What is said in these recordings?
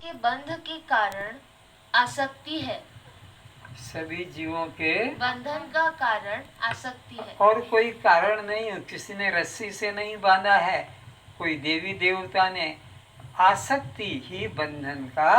के बंध के कारण आसक्ति है। सभी जीवों के बंधन का कारण आसक्ति है। और कोई कारण नहीं, किसी ने रस्सी से नहीं बांधा है, कोई देवी देवता ने। आसक्ति ही बंधन का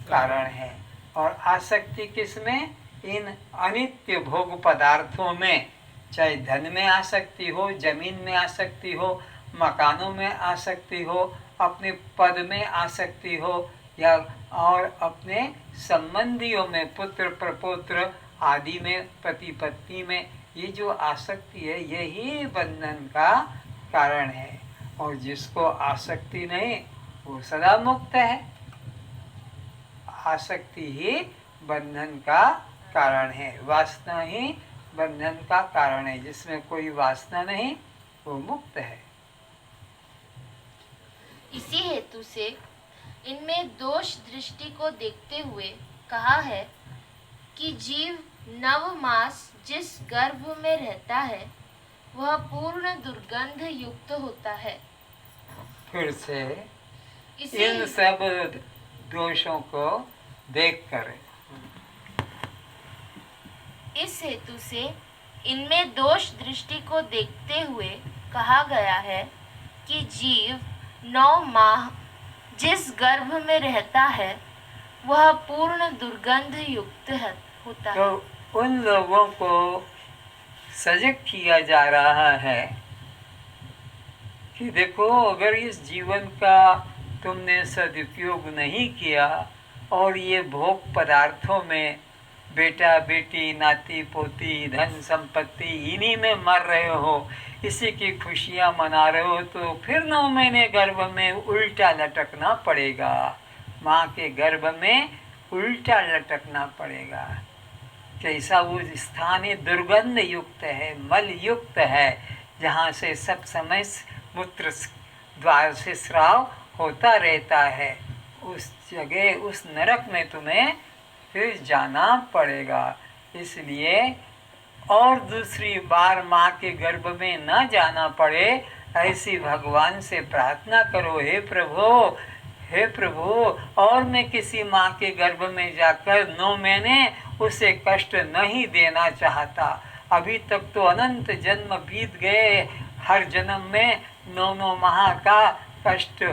कारण है। और आसक्ति किसमें? इन अनित्य भोग पदार्थों में। चाहे धन में आसक्ति हो, जमीन में आसक्ति हो, मकानों में आसक्ति हो, अपने पद में आसक्ति हो, या और अपने संबंधियों में, पुत्र प्रपुत्र आदि में, पति पत्नी में, ये जो आसक्ति है यही बंधन का कारण है। और जिसको आसक्ति नहीं वो सदा मुक्त है। आसक्ति ही बंधन का कारण है, वासना ही बंधन का कारण है। जिसमें कोई वासना नहीं वो मुक्त है। इसी हेतु से इनमें दोष दृष्टि को देखते हुए कहा है कि जीव 9 मास जिस गर्भ में रहता है वह पूर्ण दुर्गंध युक्त होता है। फिर से इन सब दोषों को देखकर, इस हेतु से इनमें दोष दृष्टि को देखते हुए कहा गया है कि जीव 9 माह जिस गर्भ में रहता है वह पूर्ण दुर्गंध युक्त होता है। तो उन लोगों को सजग किया जा रहा है कि देखो, अगर इस जीवन का तुमने सदुपयोग नहीं किया और ये भोग पदार्थों में बेटा बेटी नाती पोती धन संपत्ति इन्हीं में मर रहे हो, इसी की खुशियां मना रहे हो, तो फिर 9 महीने गर्भ में उल्टा लटकना पड़ेगा। माँ के गर्भ में उल्टा लटकना पड़ेगा। कैसा वो स्थान है, दुर्गंध युक्त है, मल युक्त है, जहाँ से सब समय मूत्र द्वार से स्राव होता रहता है। उस जगह, उस नरक में तुम्हें फिर जाना पड़ेगा। इसलिए और दूसरी बार माँ के गर्भ में न जाना पड़े, ऐसी भगवान से प्रार्थना करो, हे प्रभु, हे प्रभु, और मैं किसी माँ के गर्भ में जाकर 9 महीने उसे कष्ट नहीं देना चाहता। अभी तक तो अनंत जन्म बीत गए, हर जन्म में 9 माह का कष्ट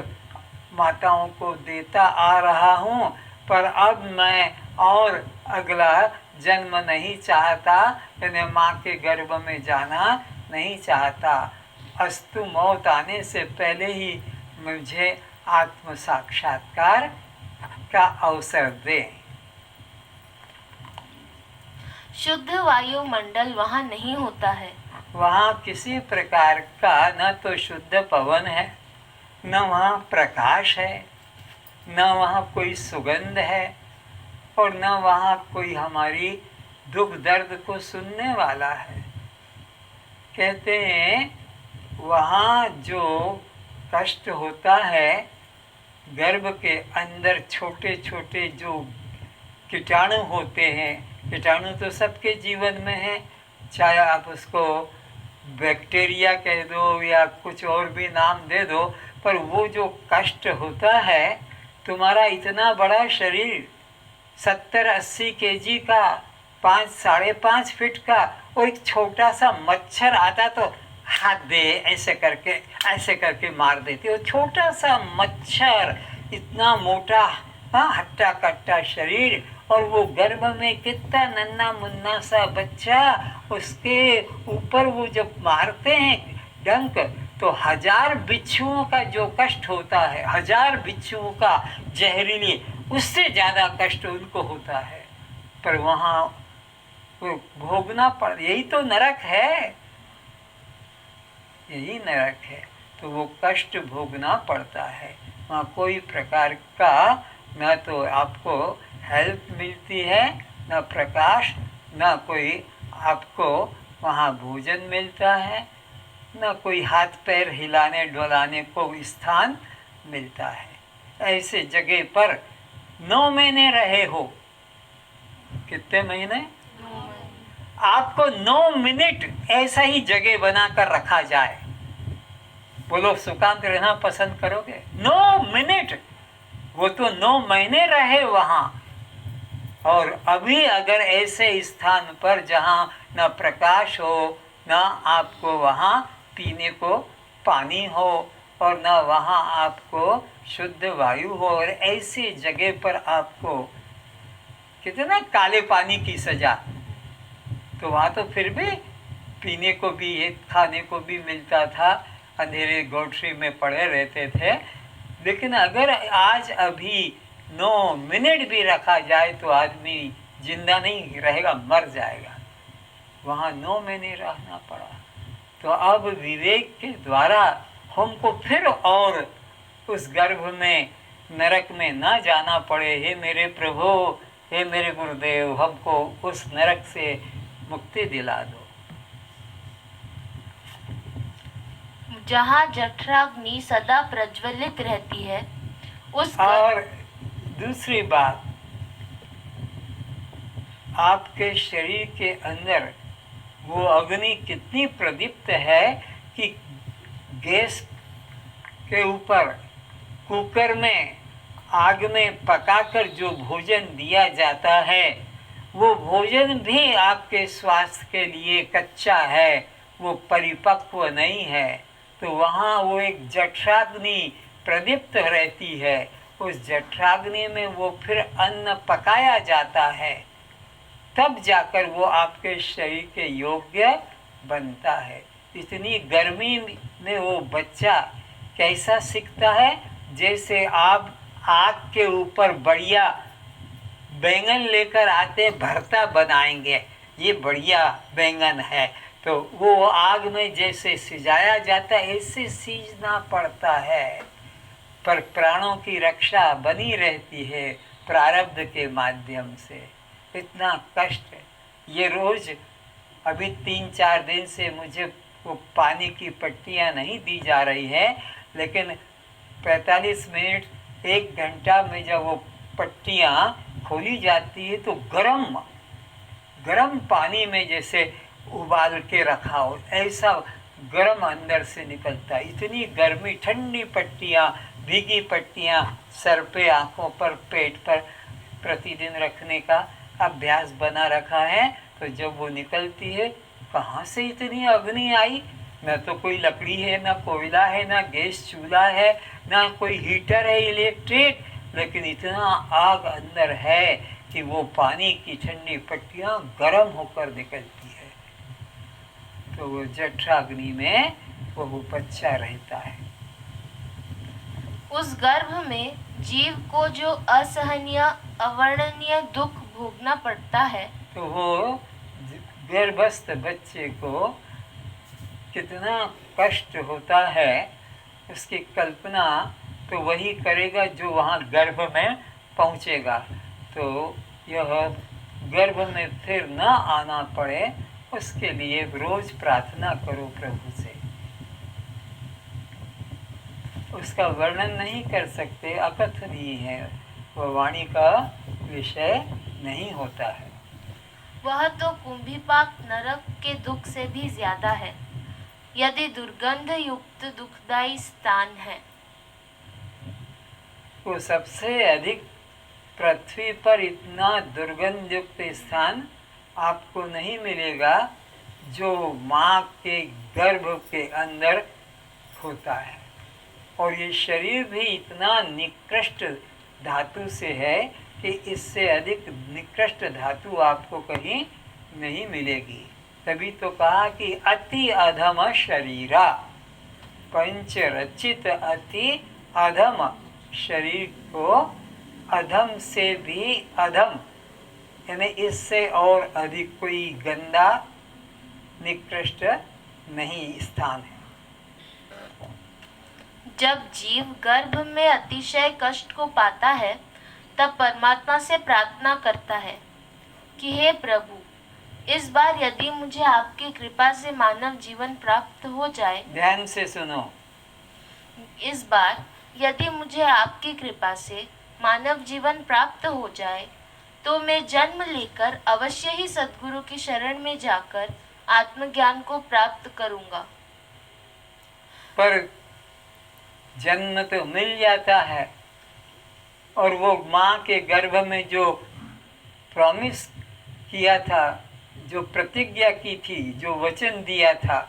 माताओं को देता आ रहा हूँ, पर अब मैं और अगला जन्म नहीं चाहता, यानी माँ के गर्भ में जाना नहीं चाहता। अस्तु मौत आने से पहले ही मुझे आत्म साक्षात्कार का अवसर दे। शुद्ध वायुमंडल वहाँ नहीं होता है। वहाँ किसी प्रकार का न तो शुद्ध पवन है, न वहाँ प्रकाश है, न वहाँ कोई सुगंध है, और न वहाँ कोई हमारी दुख दर्द को सुनने वाला है। कहते हैं वहाँ जो कष्ट होता है, गर्भ के अंदर छोटे छोटे जो कीटाणु होते हैं, कीटाणु तो सबके जीवन में है, चाहे आप उसको बैक्टीरिया कह दो या कुछ और भी नाम दे दो, पर वो जो कष्ट होता है, तुम्हारा इतना बड़ा शरीर 70-80 केजी का, 5-5.5 फीट का, और एक छोटा सा मच्छर आता तो हाथ दे ऐसे करके मार देती। वो छोटा सा मच्छर, इतना मोटा हट्टा कट्टा शरीर, और वो गर्भ में कितना नन्ना मुन्ना सा बच्चा, उसके ऊपर वो जब मारते हैं डंक, तो 1000 बिच्छुओं का जो कष्ट होता है, 1000 बिच्छुओं का जहरीली, उससे ज़्यादा कष्ट उनको होता है। पर वहाँ वो भोगना पड़, यही तो नरक है, यही नरक है। तो वो कष्ट भोगना पड़ता है। वहाँ कोई प्रकार का न तो आपको हेल्प मिलती है, न प्रकाश, न कोई आपको वहाँ भोजन मिलता है, न कोई हाथ पैर हिलाने डुलाने को स्थान मिलता है। ऐसे जगह पर 9 महीने रहे हो। कितने महीने? आपको 9 मिनट ऐसा ही जगह बनाकर रखा जाए, बोलो सुकांत रहना पसंद करोगे? 9 मिनट वो तो 9 महीने रहे वहाँ। और अभी अगर ऐसे स्थान पर जहाँ न प्रकाश हो, न आपको वहाँ पीने को पानी हो, और न वहाँ आपको शुद्ध वायु हो, और ऐसी जगह पर आपको कितना काले पानी की सजा, तो वहाँ तो फिर भी पीने को भी खाने को भी मिलता था, अंधेरे गोठरी में पड़े रहते थे। लेकिन अगर आज अभी 9 मिनट भी रखा जाए तो आदमी जिंदा नहीं रहेगा, मर जाएगा। वहाँ 9 महीने रहना पड़ा। तो अब विवेक के द्वारा हमको फिर और उस गर्भ में, नरक में ना जाना पड़े। हे मेरे प्रभु, हे मेरे गुरुदेव, हमको उस नरक से मुक्ति दिला दो। जहाँ जठराग्नि सदा प्रज्वलित रहती है उस और दूसरी बात, आपके शरीर के अंदर वो अग्नि कितनी प्रदीप्त है कि गैस के ऊपर कुकर में आग में पकाकर जो भोजन दिया जाता है, वो भोजन भी आपके स्वास्थ्य के लिए कच्चा है, वो परिपक्व नहीं है। तो वहाँ वो एक जठराग्नि प्रदीप्त रहती है। उस जठराग्नि में वो फिर अन्न पकाया जाता है, तब जाकर वो आपके शरीर के योग्य बनता है। इतनी गर्मी में वो बच्चा कैसा सीखता है? जैसे आप आग के ऊपर बढ़िया बैंगन लेकर आते, भरता बनाएंगे, ये बढ़िया बैंगन है, तो वो आग में जैसे सिजाया जाता है ऐसे सीजना पड़ता है। पर प्राणों की रक्षा बनी रहती है प्रारब्ध के माध्यम से। इतना कष्ट, ये रोज अभी 3-4 दिन से मुझे वो पानी की पट्टियाँ नहीं दी जा रही है, लेकिन 45 मिनट 1 घंटा में जब वो पट्टियाँ खोली जाती है तो गरम पानी में जैसे उबाल के रखा हो, ऐसा गरम अंदर से निकलता है। इतनी गर्मी, ठंडी पट्टियाँ, भीगी पट्टियाँ सर पे, आँखों पर, पेट पर प्रतिदिन रखने का अभ्यास बना रखा है। तो जब वो निकलती है, कहाँ से इतनी अग्नि आई? न तो कोई लकड़ी है, न कोयला है, न गैस चूल्हा है, न कोई हीटर है इलेक्ट्रिक, लेकिन इतना आग अंदर है कि वो पानी की ठंडी पट्टियाँ गर्म होकर निकलती है। तो वो जठराग्नि में वो बच्चा रहता है। उस गर्भ में जीव को जो असहनीय अवर्णनीय दुख भोगना पड़ता है, तो वो गर्भस्थ बच्चे को कितना कष्ट होता है, उसकी कल्पना तो वही करेगा जो वहाँ गर्भ में पहुँचेगा। तो यह गर्भ में फिर न आना पड़े, उसके लिए रोज प्रार्थना करो प्रभु से। उसका वर्णन नहीं कर सकते, अकथनीय है, वह वाणी का विषय नहीं होता है। वह तो कुंभीपाक नरक के दुख से भी ज्यादा है, यदि दुर्गंध युक्त दुखदायी स्थान है। वो सबसे अधिक पृथ्वी पर इतना दुर्गंध युक्त स्थान आपको नहीं मिलेगा जो माँ के गर्भ के अंदर होता है। और ये शरीर भी इतना निकृष्ट धातु से है कि इससे अधिक निकृष्ट धातु आपको कहीं नहीं मिलेगी। तभी तो कहा कि अति अधम शरीरा, पंच रचित अति अधम शरीर को अधम से भी अधम, यानी इससे और अधिक कोई गंदा निकृष्ट नहीं स्थान है। जब जीव गर्भ में अतिशय कष्ट को पाता है, तब परमात्मा से प्रार्थना करता है कि हे प्रभु, इस बार यदि मुझे आपकी कृपा से मानव जीवन प्राप्त हो जाए, ध्यान से सुनो, इस बार यदि मुझे आपकी कृपा से मानव जीवन प्राप्त हो जाए, तो मैं जन्म लेकर अवश्य ही सद्गुरु की शरण में जाकर आत्मज्ञान को प्राप्त करूंगा। पर जन्म तो मिल जाता है, और वो माँ के गर्भ में जो प्रॉमिस किया था, जो प्रतिज्ञा की थी, जो वचन दिया था,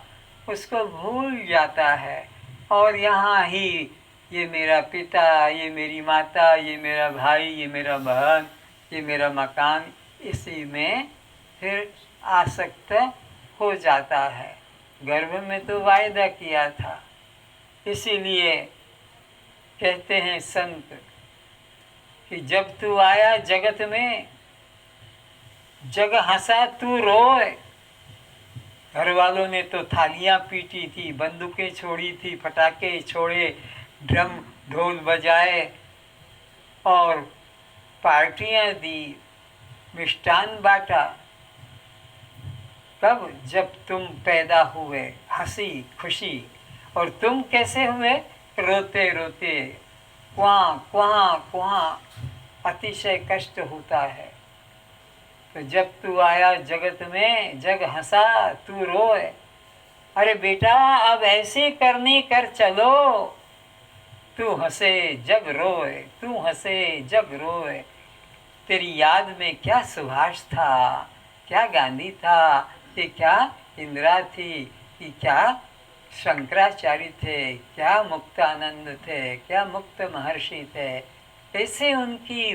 उसको भूल जाता है। और यहाँ ही ये मेरा पिता, ये मेरी माता, ये मेरा भाई, ये मेरा बहन, ये मेरा मकान, इसी में फिर आसक्त हो जाता है। गर्भ में तो वायदा किया था। इसीलिए कहते हैं संत कि जब तू आया जगत में, जग हंसा तू रोए। घर वालों ने तो थालियां पीटी थी, बंदूकें छोड़ी थी, पटाखे छोड़े, ड्रम ढोल बजाए और पार्टियां दी, मिष्ठान बांटा। तब जब तुम पैदा हुए, हंसी खुशी। और तुम कैसे हुए? रोते रोते, क्वां क्वां क्वां, अतिशय कष्ट होता है। तो जब तू आया जगत में, जग हंसा तू रोए। अरे बेटा, अब ऐसे करने कर चलो, तू हंसे जग रोए, तू हंसे जग रोए। तेरी याद में क्या सुभाष था, क्या गांधी था, कि क्या इंदिरा थी, कि क्या शंकराचार्य थे, क्या मुक्तानंद थे, क्या मुक्त महर्षि थे। ऐसे उनकी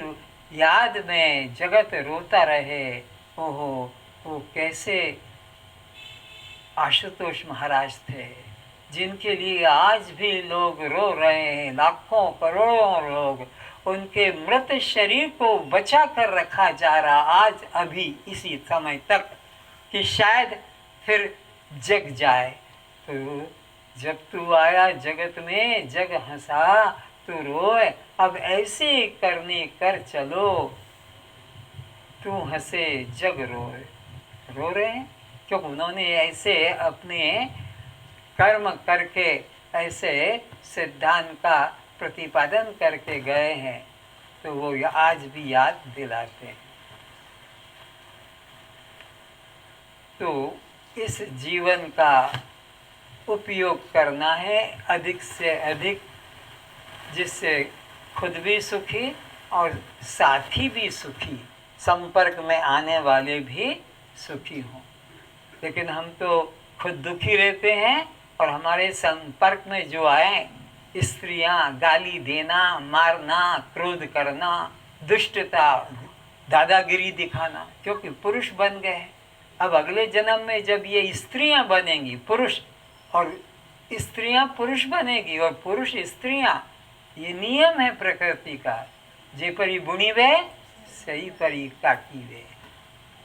याद में जगत रोता रहे। ओहो, वो कैसे आशुतोष महाराज थे, जिनके लिए आज भी लोग रो रहे हैं, लाखों करोड़ों लोग। उनके मृत शरीर को बचा कर रखा जा रहा आज अभी इसी समय तक, कि शायद फिर जग जाए। तो जब तू आया जगत में, जग हंसा तू रोए। अब ऐसे करने कर चलो, तू हंसे जग रोए। रो रहे हैं क्योंकि उन्होंने ऐसे अपने कर्म करके, ऐसे सिद्धांत का प्रतिपादन करके गए हैं, तो वो आज भी याद दिलाते हैं। तो इस जीवन का उपयोग करना है अधिक से अधिक, जिससे खुद भी सुखी और साथी भी सुखी, संपर्क में आने वाले भी सुखी हों। लेकिन हम तो खुद दुखी रहते हैं और हमारे संपर्क में जो आए, स्त्रियां, गाली देना, मारना, क्रोध करना, दुष्टता, दादागिरी दिखाना, क्योंकि पुरुष बन गए। अब अगले जन्म में जब ये स्त्रियां बनेंगी, पुरुष, और स्त्रियां पुरुष बनेगी और पुरुष स्त्रियां, ये नियम है प्रकृति का। जे परी बुनी वे, सही परी काटी वे।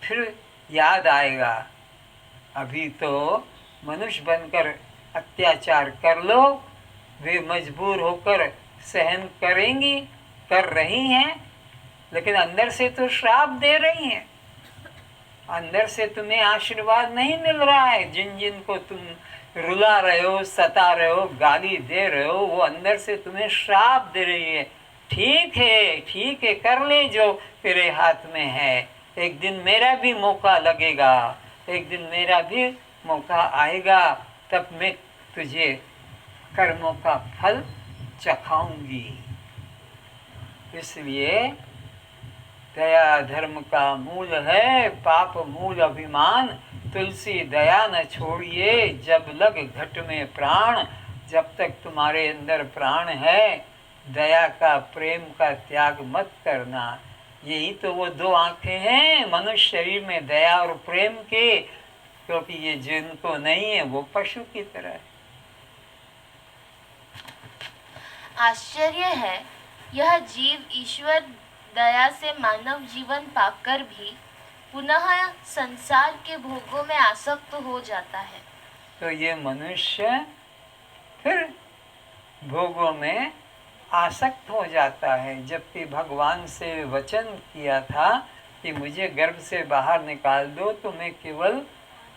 फिर याद आएगा, अभी तो मनुष्य बनकर अत्याचार कर लो, वे मजबूर होकर सहन करेंगी, कर रही हैं, लेकिन अंदर से तो श्राप दे रही हैं। अंदर से तुम्हें आशीर्वाद नहीं मिल रहा है। जिन जिन को तुम रुला रहे हो, सता रहे हो, गाली दे रहे हो, वो अंदर से तुम्हें श्राप दे रही है। ठीक है, ठीक है, कर ले जो तेरे हाथ में है। एक दिन मेरा भी मौका लगेगा, एक दिन मेरा भी मौका आएगा, तब मैं तुझे कर्मों का फल चखाऊंगी। इसलिए दया धर्म का मूल है, पाप मूल अभिमान। तुलसी दया न छोड़िए, जब लग घट में प्राण। जब तक तुम्हारे अंदर प्राण है, दया का, प्रेम का त्याग मत करना। यही तो वो दो आंखें हैं मनुष्य शरीर में, दया और प्रेम के। क्योंकि ये जिनको नहीं है वो पशु की तरह है। आश्चर्य है, यह जीव ईश्वर दया से मानव जीवन पाकर भी पुनः संसार के भोगों में आसक्त हो जाता है। तो ये मनुष्य फिर भोगों में आसक्त हो जाता है, जबकि भगवान से वचन किया था कि मुझे गर्भ से बाहर निकाल दो तो मैं केवल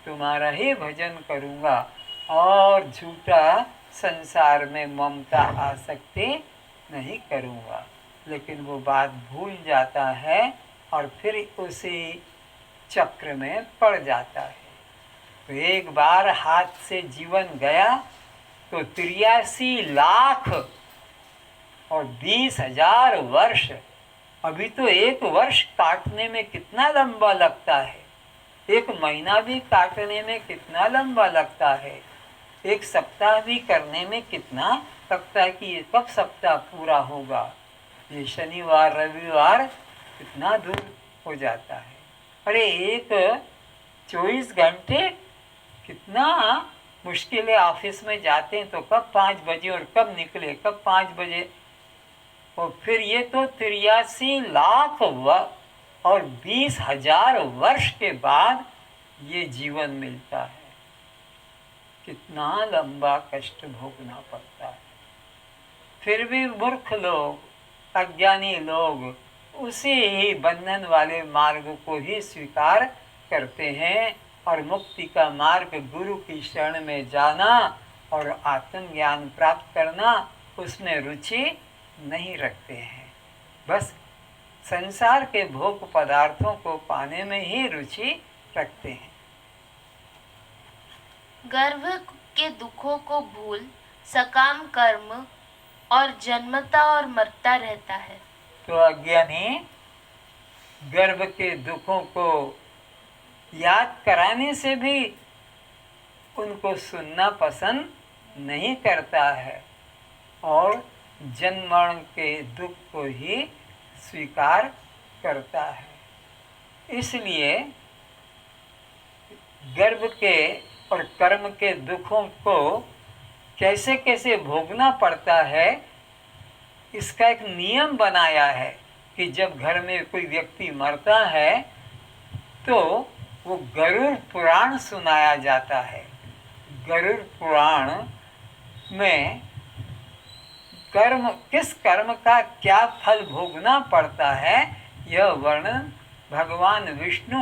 तुम्हारा ही भजन करूँगा और झूठा संसार में ममता आसक्ति नहीं करूँगा। लेकिन वो बात भूल जाता है और फिर उसी चक्र में पड़ जाता है। तो एक बार हाथ से जीवन गया तो 83 लाख और 20,000 वर्ष। अभी तो 1 वर्ष काटने में कितना लंबा लगता है, 1 महीना भी काटने में कितना लंबा लगता है, 1 सप्ताह भी करने में कितना लगता है कि ये कब सप्ताह पूरा होगा। ये शनिवार रविवार कितना दूर हो जाता है। अरे एक 24 घंटे कितना मुश्किल है। ऑफिस में जाते हैं तो कब 5 बजे और कब निकले, कब 5 बजे। और फिर ये तो 83 लाख और 20,000 वर्ष के बाद ये जीवन मिलता है। कितना लंबा कष्ट भोगना पड़ता है। फिर भी मूर्ख लोग, अज्ञानी लोग उसी ही बंधन वाले मार्ग को ही स्वीकार करते हैं और मुक्ति का मार्ग गुरु की शरण में जाना और आत्मज्ञान प्राप्त करना उसमें रुचि नहीं रखते हैं। बस संसार के भोग पदार्थों को पाने में ही रुचि रखते हैं। गर्भ के दुखों को भूल सकाम कर्म और जन्मता और मरता रहता है। तो अज्ञानी गर्भ के दुखों को याद कराने से भी उनको सुनना पसंद नहीं करता है और जन्म मरण के दुख को ही स्वीकार करता है। इसलिए गर्भ के और कर्म के दुखों को कैसे कैसे भोगना पड़ता है, इसका एक नियम बनाया है कि जब घर में कोई व्यक्ति मरता है तो वो गरुड़ पुराण सुनाया जाता है। गरुड़ पुराण में किस कर्म का क्या फल भोगना पड़ता है, यह वर्णन भगवान विष्णु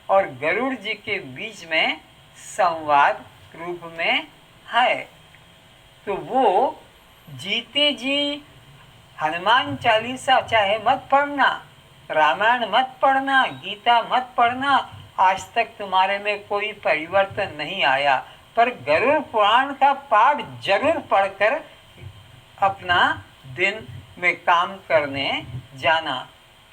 और गरुड़ जी के बीच में संवाद रूप में है। तो वो जीते जी हनुमान चालीसा चाहे मत पढ़ना, रामायण मत पढ़ना, गीता मत पढ़ना, आज तक तुम्हारे में कोई परिवर्तन नहीं आया, पर गरुड़ पुराण का पाठ जरूर पढ़कर अपना दिन में काम करने जाना,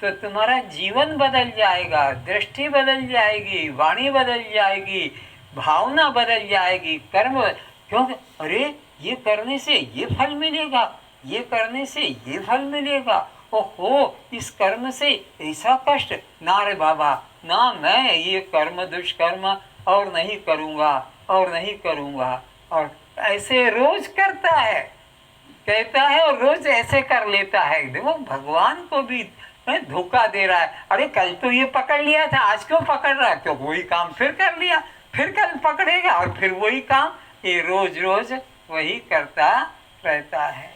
तो तुम्हारा जीवन बदल जाएगा, दृष्टि बदल जाएगी, वाणी बदल जाएगी, भावना बदल जाएगी, कर्म। क्योंकि अरे ये करने से ये फल मिलेगा, ये करने से ये फल मिलेगा, ओहो इस कर्म से ऐसा कष्ट, ना रे बाबा ना, मैं ये कर्म दुष्कर्म और नहीं करूँगा और नहीं करूँगा। और ऐसे रोज करता है, कहता है और रोज ऐसे कर लेता है। देखो भगवान को भी धोखा दे रहा है। अरे कल तो ये पकड़ लिया था, आज क्यों पकड़ रहा है? क्यों वही काम फिर कर लिया, फिर कल पकड़ेगा और फिर वही काम, ये रोज रोज वही करता रहता है।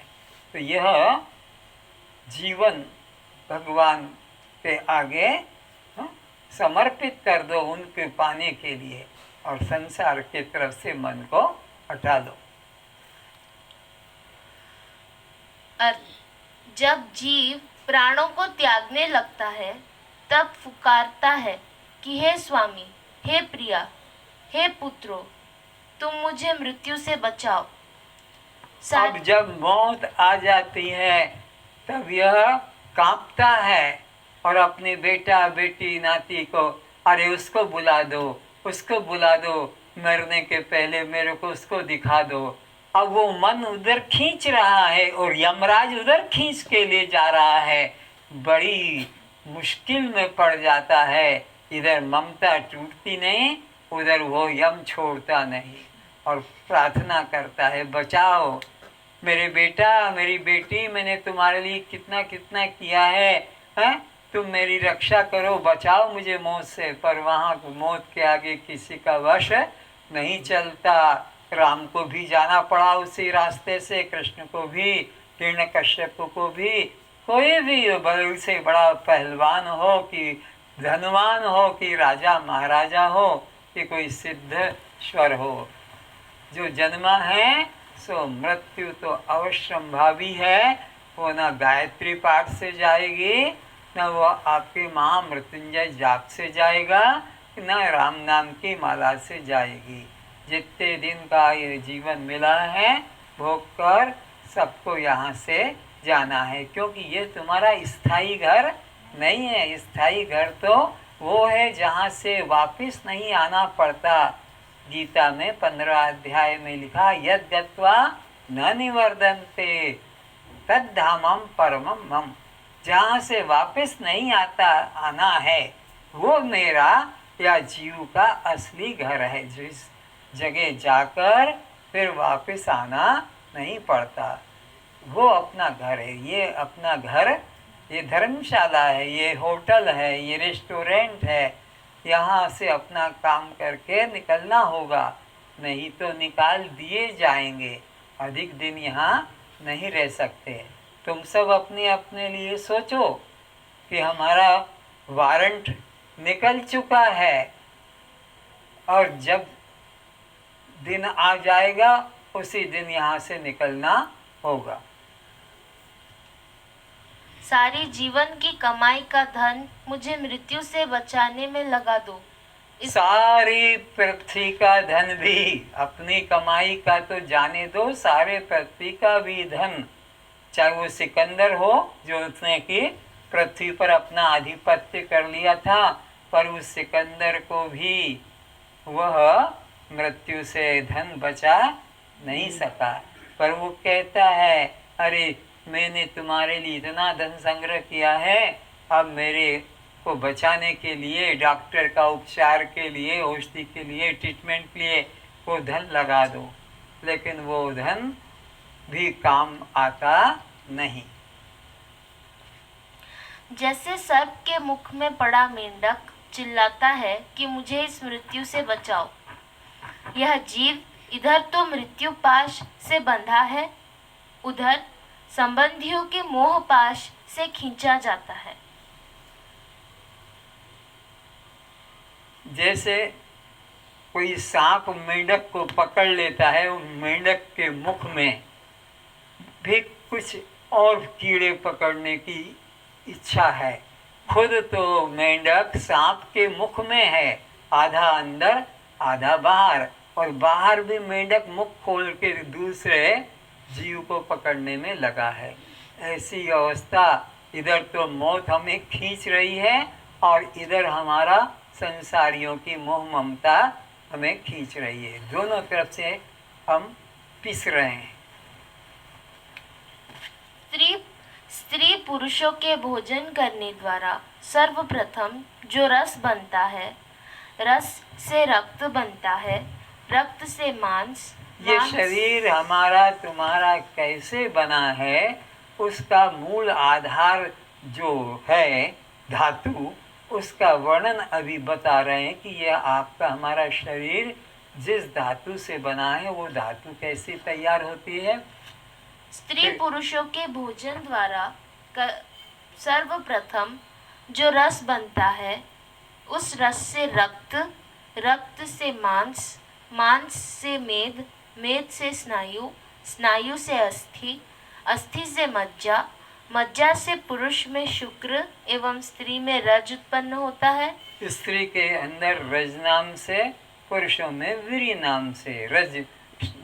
तो यह जीवन भगवान के आगे समर्पित कर दो उनके पाने के लिए और संसार के तरफ से मन को हटा लो। जब जीव प्राणों को त्यागने लगता है तब पुकारता है कि हे स्वामी, हे प्रिया, हे पुत्रो, तुम मुझे मृत्यु से बचाओ। अब जब मौत आ जाती है तब यह कांपता है और अपने बेटा बेटी नाती को, अरे उसको बुला दो, उसको बुला दो, मरने के पहले मेरे को उसको दिखा दो। अब वो मन उधर खींच रहा है और यमराज उधर खींच के ले जा रहा है। बड़ी मुश्किल में पड़ जाता है। इधर ममता टूटती नहीं, उधर वो यम छोड़ता नहीं और प्रार्थना करता है, बचाओ मेरे बेटा मेरी बेटी, मैंने तुम्हारे लिए कितना कितना किया है, हैं? तुम मेरी रक्षा करो, बचाओ मुझे मौत से। पर वहाँ मौत के आगे किसी का वश नहीं चलता। राम को भी जाना पड़ा उसी रास्ते से, कृष्ण को भी, हिरण्यकश्यप को भी। कोई भी बड़े से बड़ा पहलवान हो कि धनवान हो कि राजा महाराजा हो कि कोई सिद्धेश्वर हो, जो जन्मा है सो मृत्यु तो अवश्यंभावी है। वो न गायत्री पाठ से जाएगी, न वो आपके महामृत्युंजय जाप से जाएगा, न राम नाम की माला से जाएगी। जितने दिन का ये जीवन मिला है भोग कर सबको यहाँ से जाना है, क्योंकि ये तुम्हारा स्थायी घर नहीं है। स्थायी घर तो वो है जहाँ से वापस नहीं आना पड़ता। गीता में 15 अध्याय में लिखा, यद गत्वा न निवर्धन्ते तद्धामम परमम मम। जहाँ से वापस नहीं आना है वो मेरा या जीव का असली घर है, जिस जगह जाकर फिर वापस आना नहीं पड़ता, वो अपना घर है। ये अपना घर, ये धर्मशाला है, ये होटल है, ये रेस्टोरेंट है। यहाँ से अपना काम करके निकलना होगा, नहीं तो निकाल दिए जाएंगे। अधिक दिन यहाँ नहीं रह सकते। तुम सब अपने अपने लिए सोचो कि हमारा वारंट निकल चुका है और जब दिन आ जाएगा उसी दिन यहाँ से निकलना होगा। सारी जीवन की कमाई का धन मुझे मृत्यु से बचाने में लगा दो। सारी पृथ्वी का धन भी, अपनी कमाई का तो जाने दो, सारे पृथ्वी का भी धन, चाहे वो सिकंदर हो जो उसने कि पृथ्वी पर अपना आधिपत्य कर लिया था, पर उस सिकंदर को भी वह मृत्यु से धन बचा नहीं सका। पर वो कहता है, अरे मैंने तुम्हारे लिए इतना धन संग्रह किया है, अब मेरे को बचाने के लिए, डॉक्टर का उपचार के लिए, औषधि के लिए, ट्रीटमेंट के लिए वो धन लगा दो। लेकिन वो धन भी काम आता नहीं। जैसे सर्प के मुख में पड़ा मेंढक चिल्लाता है कि मुझे इस मृत्यु से बचाओ, यह जीव इधर तो मृत्यु पाश से बंधा है, उधर संबंधियों के मोह पाश से खींचा जाता है। जैसे कोई सांप मेंढक को पकड़ लेता है, मेंढक के मुख में भी कुछ और कीड़े पकड़ने की इच्छा है। खुद तो मेंढक सांप के मुख में है, आधा अंदर आधा बाहर, और बाहर भी मेंढक मुख खोल के दूसरे जीव को पकड़ने में लगा है। ऐसी अवस्था, इधर तो मौत हमें खींच रही है और इधर हमारा संसारियों की मोह ममता हमें खींच रही है। दोनों तरफ से हम पिस रहे हैं। स्त्री पुरुषों के भोजन करने द्वारा सर्वप्रथम जो रस बनता है, रस से रक्त बनता है, रक्त से मांस। ये शरीर हमारा तुम्हारा कैसे बना है, उसका मूल आधार जो है धातु, उसका वर्णन अभी बता रहे हैं कि यह आपका हमारा शरीर जिस धातु से बना है, वो धातु कैसे तैयार होती है। स्त्री पुरुषों के भोजन द्वारा सर्वप्रथम जो रस बनता है, उस रस से रक्त, रक्त से मांस, मांस से मेद, मेद से स्नायु, स्नायु से अस्थि, अस्थि से मज्जा, मज्जा से पुरुष में शुक्र एवं स्त्री में रज उत्पन्न होता है। स्त्री के अंदर रज नाम से, पुरुषों में वीर्य नाम से। रज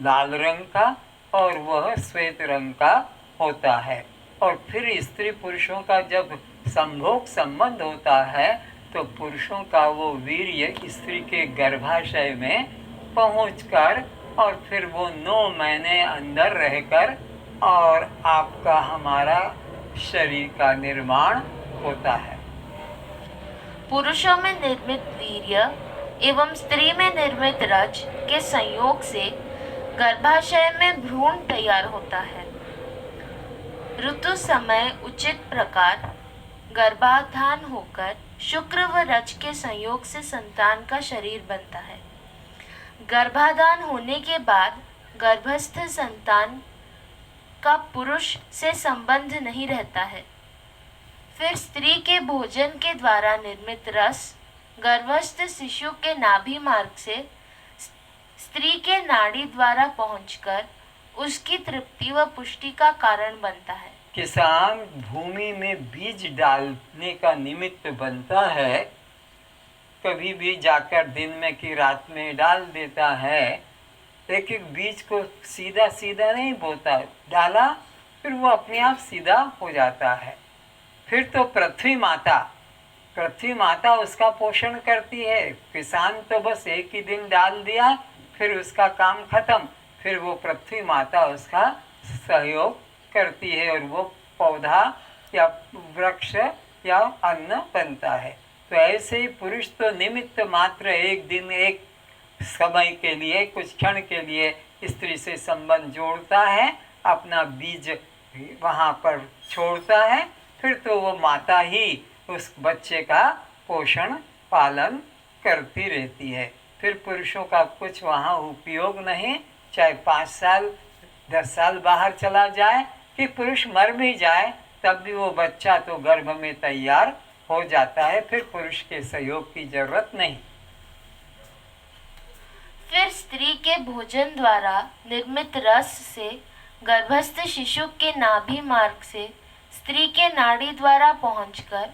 लाल रंग का और वह श्वेत रंग का होता है। और फिर स्त्री पुरुषों का जब संभोग संबंध होता है तो पुरुषों का वो वीर्य स्त्री के गर्भाशय में पहुंचकर और फिर वो 9 महीने अंदर रहकर और आपका हमारा शरीर का निर्माण होता है। पुरुषों में निर्मित वीर्य एवं स्त्री में निर्मित रज के संयोग से गर्भाशय में भ्रूण तैयार होता है। ऋतु समय उचित प्रकार गर्भाधान होकर शुक्र व रज के संयोग से संतान का शरीर बनता है। गर्भाधान होने के बाद गर्भस्थ संतान का पुरुष से संबंध नहीं रहता है। फिर स्त्री के भोजन के द्वारा निर्मित रस गर्भस्थ शिशु के नाभि मार्ग से स्त्री के नाड़ी द्वारा पहुंचकर उसकी तृप्ति व पुष्टि का कारण बनता है। किसान भूमि में बीज डालने का निमित्त बनता है, कभी भी जाकर दिन में कि रात में डाल देता है। एक एक बीज को सीधा सीधा नहीं बोता, डाला फिर वो अपने आप सीधा हो जाता है। फिर तो पृथ्वी माता उसका पोषण करती है। किसान तो बस एक ही दिन डाल दिया, फिर उसका काम खत्म, फिर वो पृथ्वी माता उसका सहयोग करती है और वो पौधा या वृक्ष या अन्न बनता है। तो ऐसे ही पुरुष तो निमित्त मात्र, एक दिन एक समय के लिए, कुछ क्षण के लिए स्त्री से संबंध जोड़ता है, अपना बीज वहाँ पर छोड़ता है, फिर तो वो माता ही उस बच्चे का पोषण पालन करती रहती है। फिर पुरुषों का कुछ वहाँ उपयोग नहीं, चाहे 5 साल 10 साल बाहर चला जाए कि पुरुष मर भी जाए, तब भी वो बच्चा तो गर्भ में तैयार हो जाता है। फिर पुरुष के सहयोग की जरूरत नहीं। फिर स्त्री के भोजन द्वारा निर्मित रस से गर्भस्थ शिशु के नाभि मार्ग से स्त्री के नाड़ी द्वारा पहुंचकर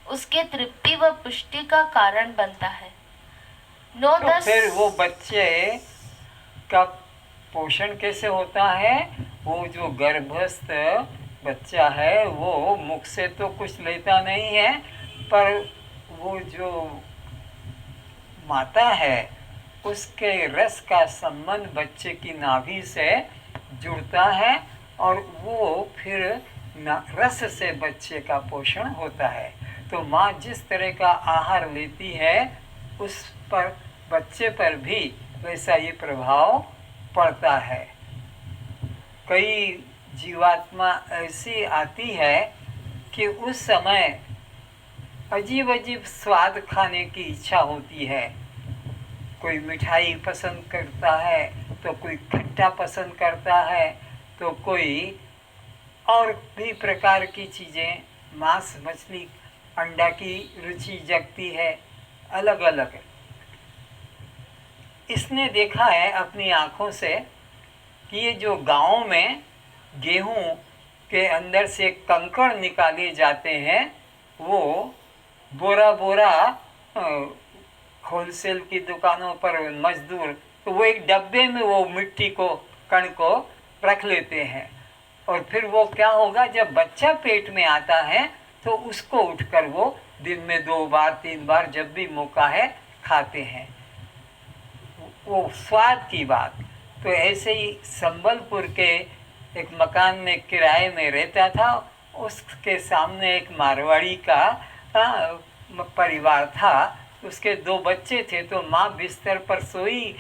उसके तृप्ति व पुष्टि का कारण बनता है। तो फिर वो बच्चे का पोषण कैसे होता है? वो जो गर्भस्थ बच्चा है वो मुख से तो कुछ लेता नहीं है, पर वो जो माता है उसके रस का संबंध बच्चे की नाभि से जुड़ता है और वो फिर रस से बच्चे का पोषण होता है। तो माँ जिस तरह का आहार लेती है उस पर बच्चे पर भी वैसा ही प्रभाव पड़ता है। कई जीवात्मा ऐसी आती है कि उस समय अजीब अजीब स्वाद खाने की इच्छा होती है। कोई मिठाई पसंद करता है, तो कोई खट्टा पसंद करता है, तो कोई और भी प्रकार की चीज़ें, मांस मछली अंडा की रुचि जगती है, अलग अलग। इसने देखा है अपनी आँखों से कि ये जो गाँव में गेहूं के अंदर से कंकड़ निकाले जाते हैं, वो बोरा बोरा होलसेल की दुकानों पर मजदूर, तो वो एक डब्बे में वो मिट्टी को, कण को रख लेते हैं और फिर वो क्या होगा, जब बच्चा पेट में आता है तो उसको उठकर वो दिन में 2 बार 3 बार जब भी मौका है खाते हैं। वो स्वाद की बात। तो ऐसे ही संबलपुर के एक मकान में किराए में रहता था, उसके सामने एक मारवाड़ी का परिवार था। उसके 2 बच्चे थे, तो माँ बिस्तर पर सोई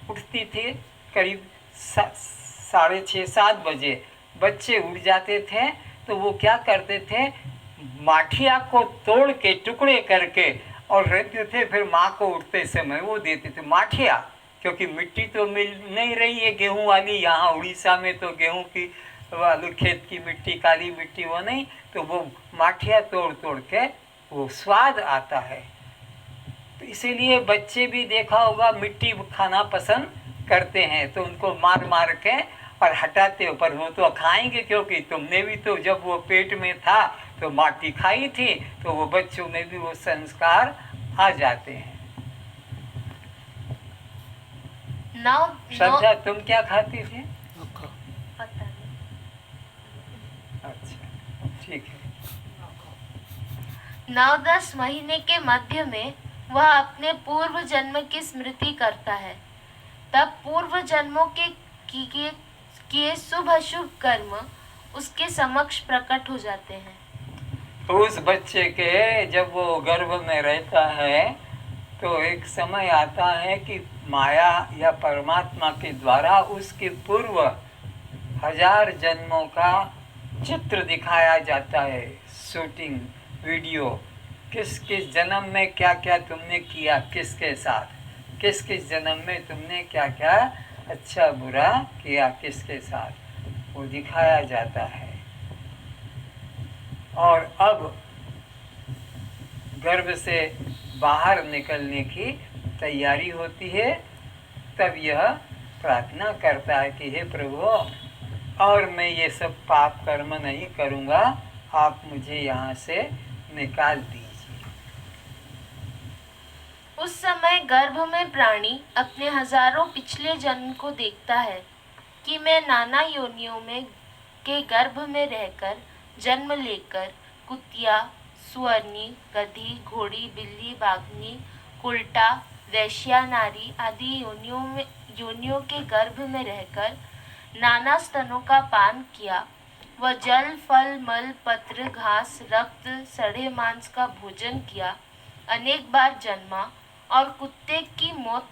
उठती थी करीब 6:30-7 बजे। बच्चे उठ जाते थे तो वो क्या करते थे, माठिया को तोड़ के टुकड़े करके और रहते थे, फिर माँ को उठते समय वो देते थे माठिया, क्योंकि मिट्टी तो मिल नहीं रही है गेहूं वाली। यहाँ उड़ीसा में तो गेहूं की वाली खेत की मिट्टी, काली मिट्टी वो नहीं, तो वो माठिया तोड़ तोड़ के वो स्वाद आता है। तो इसीलिए बच्चे भी देखा होगा मिट्टी खाना पसंद करते हैं, तो उनको मार मार के और हटाते हो, पर वो तो खाएंगे, क्योंकि तुमने भी तो जब वो पेट में था तो माटी खाई थी, तो वो बच्चों में भी वो संस्कार आ जाते हैं। श्रद्धा, तुम क्या खाती थी? पता नहीं। अच्छा, ठीक है। 9-10 महीने के मध्य में वह अपने पूर्व जन्म की स्मृति करता है। तब पूर्व जन्मों के किए शुभ अशुभ कर्म उसके समक्ष प्रकट हो जाते हैं। उस बच्चे के जब वो गर्भ में रहता है तो एक समय आता है कि माया या परमात्मा के द्वारा उसके पूर्व 1000 जन्मों का चित्र दिखाया जाता है, शूटिंग वीडियो। किस किस जन्म में क्या क्या तुमने किया, किसके साथ, किस किस जन्म में तुमने क्या क्या अच्छा बुरा किया किसके साथ, वो दिखाया जाता है। और अब गर्भ से बाहर निकलने की तैयारी होती है, तब यह प्रार्थना करता है कि हे प्रभु, और मैं ये सब पाप कर्म नहीं करूँगा, आप मुझे यहाँ से निकाल दीजिए। उस समय गर्भ में प्राणी अपने हजारों पिछले जन्म को देखता है कि मैं नाना योनियों में के गर्भ में रहकर जन्म लेकर कुतिया, सुअरनी, गधी, घोड़ी, बिल्ली, बाघनी, उल्टा, वैश्या नारी आदि योनियों के गर्भ में रहकर नाना स्तनों का पान किया व जल, फल, मल, पत्र, घास, रक्त, सड़े मांस का भोजन किया, अनेक बार जन्मा और कुत्ते की मौत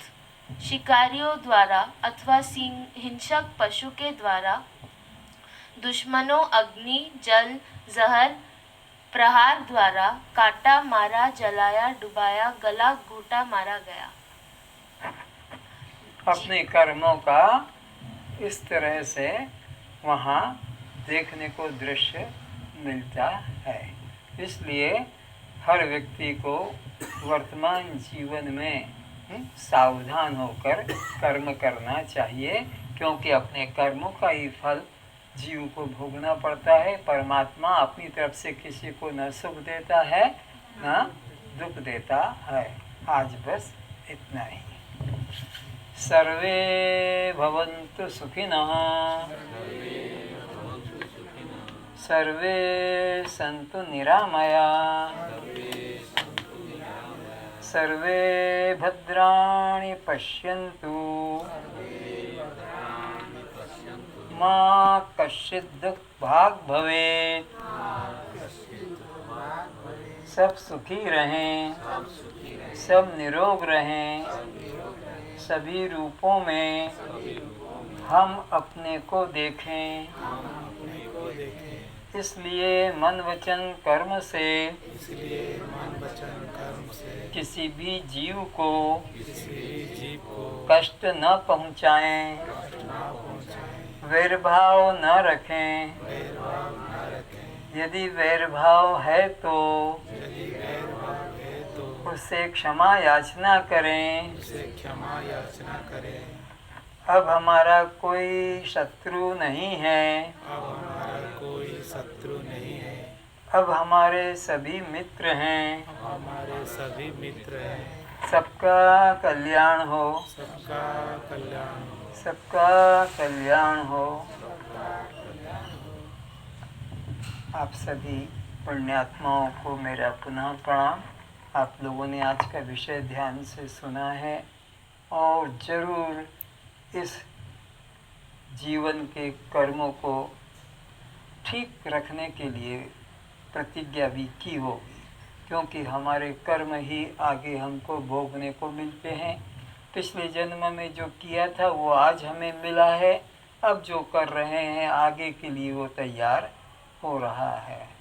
शिकारियों द्वारा अथवा हिंसक पशु के द्वारा दुश्मनों, अग्नि, जल, जहर, प्रहार द्वारा काटा, मारा, जलाया, डुबाया, गला घोटा मारा गया। अपने कर्मों का इस तरह से वहाँ देखने को दृश्य मिलता है। इसलिए हर व्यक्ति को वर्तमान जीवन में सावधान होकर कर्म करना चाहिए, क्योंकि अपने कर्मों का ही फल जीव को भोगना पड़ता है। परमात्मा अपनी तरफ से किसी को न सुख देता है न दुख देता है। आज बस इतना ही। सर्वे भवन्तु सुखिनः, सर्वे सन्तु निरामयाः, सर्वे भद्राणि पश्यन्तु, मा कश्चित् दुःखभाग् भवेत्। सब सुखी रहें, सब निरोग रहें, सभी रूपों में हम अपने को देखें। इसलिए मन वचन कर्म से किसी भी जीव को कष्ट न पहुँचाएं, वैरभाव न रखें। यदि वैरभाव है तो उससे क्षमा याचना करें। अब हमारा कोई शत्रु नहीं है, अब हमारे सभी मित्र हैं। सबका कल्याण हो, सबका कल्याण हो। आप सभी पुण्यात्माओं को मेरा पुनः प्रणाम। आप लोगों ने आज का विषय ध्यान से सुना है और ज़रूर इस जीवन के कर्मों को ठीक रखने के लिए प्रतिज्ञा भी की होगी, क्योंकि हमारे कर्म ही आगे हमको भोगने को मिलते हैं। पिछले जन्म में जो किया था वो आज हमें मिला है, अब जो कर रहे हैं आगे के लिए वो तैयार हो रहा है।